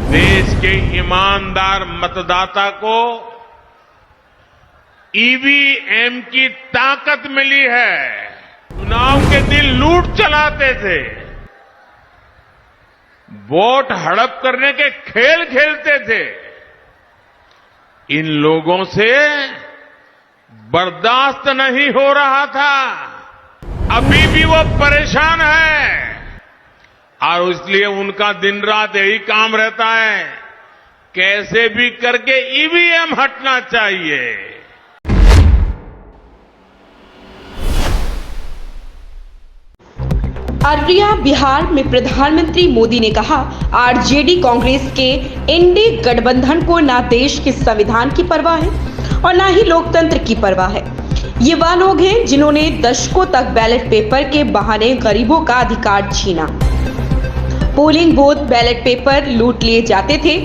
देश के ईमानदार मतदाता को ईवीएम की ताकत मिली है। चुनाव के दिन लूट चलाते थे, वोट हड़प करने के खेल खेलते थे। इन लोगों से बर्दाश्त नहीं हो रहा था। अभी भी वो परेशान है और इसलिए उनका दिन रात यही काम रहता है, कैसे भी करके ईवीएम हटना चाहिए। अररिया बिहार में प्रधानमंत्री मोदी ने कहा, आरजेडी कांग्रेस के एनडीए गठबंधन को ना देश के संविधान की परवाह है और ना ही लोकतंत्र की परवाह है। ये वह लोग हैं जिन्होंने दशकों तक बैलेट पेपर के बहाने गरीबों का अधिकार छीना। पोलिंग बूथ बैलेट पेपर लूट लिए जाते थे।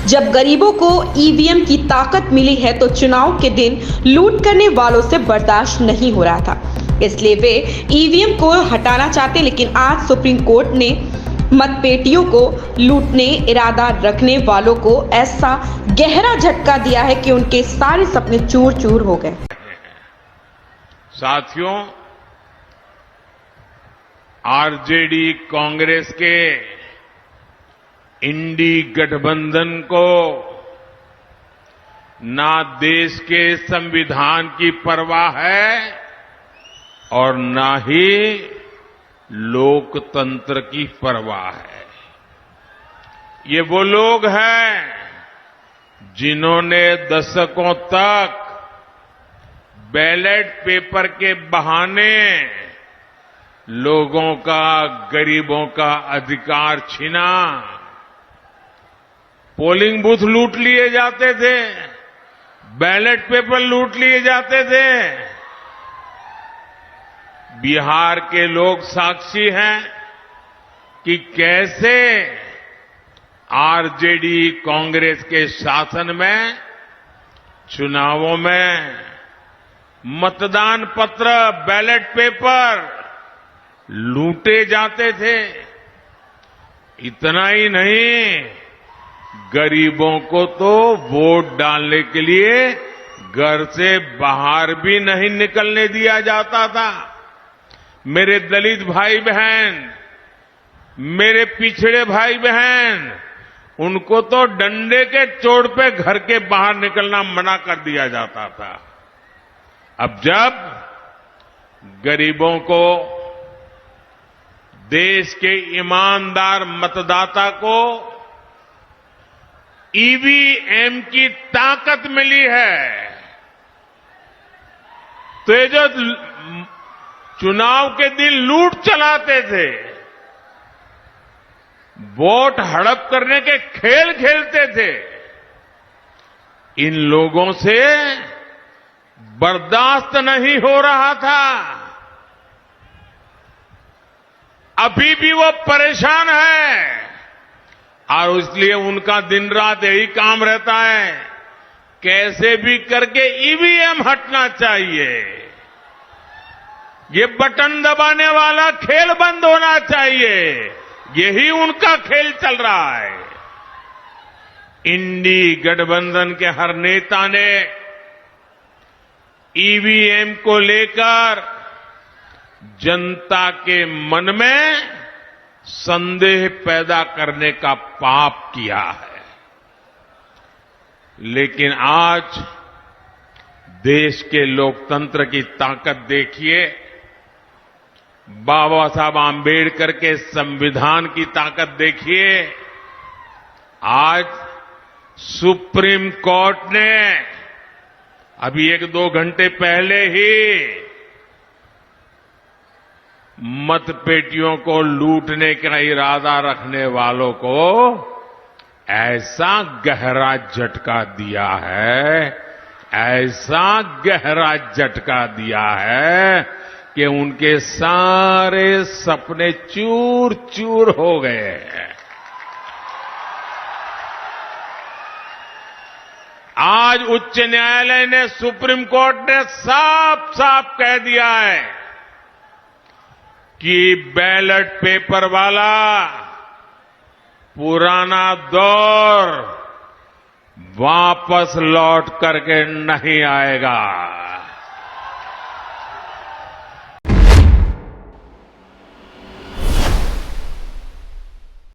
जब गरीबों को ईवीएम की ताकत मिली है तो चुनाव के दिन लूट करने वालों से बर्दाश्त नहीं हो रहा था, इसलिए वे ईवीएम को हटाना चाहते। लेकिन आज सुप्रीम कोर्ट ने मतपेटियों को लूटने इरादा रखने वालों को ऐसा गहरा झटका दिया है कि उनके सारे सपने चूर चूर हो गए। साथियों, आरजेडी कांग्रेस के इंडी गठबंधन को ना देश के संविधान की परवाह है और ना ही लोकतंत्र की परवाह है। ये वो लोग हैं जिन्होंने दशकों तक बैलेट पेपर के बहाने लोगों का, गरीबों का अधिकार छीना। पोलिंग बूथ लूट लिए जाते थे, बैलेट पेपर लूट लिए जाते थे। बिहार के लोग साक्षी हैं कि कैसे आरजेडी कांग्रेस के शासन में चुनावों में मतदान पत्र, बैलेट पेपर लूटे जाते थे। इतना ही नहीं, गरीबों को तो वोट डालने के लिए घर से बाहर भी नहीं निकलने दिया जाता था। मेरे दलित भाई बहन, मेरे पिछड़े भाई बहन, उनको तो डंडे के चोट पे घर के बाहर निकलना मना कर दिया जाता था। अब जब गरीबों को, देश के ईमानदार मतदाता को ईवीएम की ताकत मिली है, तो ये जो चुनाव के दिन लूट चलाते थे, वोट हड़प करने के खेल खेलते थे, इन लोगों से बर्दाश्त नहीं हो रहा था। अभी भी वो परेशान है और इसलिए उनका दिन रात यही काम रहता है, कैसे भी करके ईवीएम हटना चाहिए। ये बटन दबाने वाला खेल बंद होना चाहिए, यही उनका खेल चल रहा है। इंडी गठबंधन के हर नेता ने ईवीएम को लेकर जनता के मन में संदेह पैदा करने का पाप किया है। लेकिन आज देश के लोकतंत्र की ताकत देखिए, बाबा साहब आंबेडकर के संविधान की ताकत देखिए। आज सुप्रीम कोर्ट ने अभी 1-2 घंटे पहले ही मतपेटियों को लूटने का इरादा रखने वालों को ऐसा गहरा झटका दिया है, ऐसा गहरा झटका दिया है कि उनके सारे सपने चूर चूर हो गए हैं। आज उच्च न्यायालय ने, सुप्रीम कोर्ट ने साफ साफ कह दिया है कि बैलेट पेपर वाला पुराना दौर वापस लौट करके नहीं आएगा।